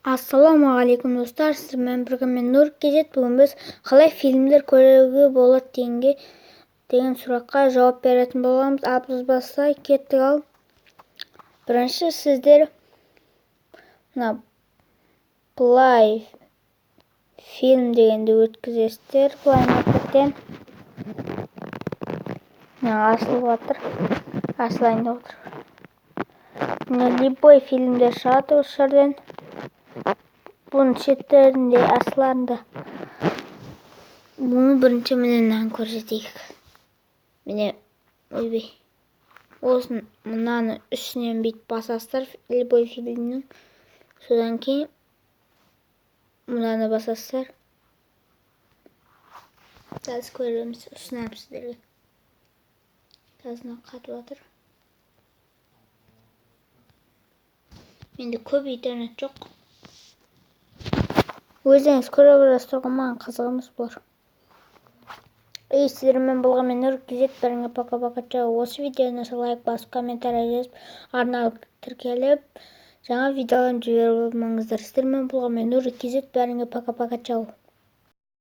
Ассалаумағалейкум достар, сіздермен бірге мен Нұр Кезет. Бүгін біз қалай фильмдер көруге болады деген сұраққа жауап беретін боламыз. Ал біз бастай кеттік. Ал бірінші сіздер плей фильм дегенде өткізесіздер. Плей маркеттен асылайында отыр. Любой фильмдер шығады осы жерден. Бұның шеттерінде асыларында. Бұны бірінші мынаны көрсетейік. Міне, ойбай. Осын мынаны үстінен бейт басастыр любой фильмнің. Содан кейін мынаны басастыр. Қазір көреміз ұсынам сіздерге. Қазір қатып отыр. Менде көп интернет жоқ. Өзіңіз көре бересіз, маған қызық емес бұлар. Сіздермен болған мен Нұр Кезет. Бәріңе пока-пока. Осы видеоны лайк басып, комментарий жазып, арналық тіркеліп, жаңа видеоларын жіберіп алмаңыздар. Сіздермен болған мен Нұр Кезет. Бәріңе пока-пока.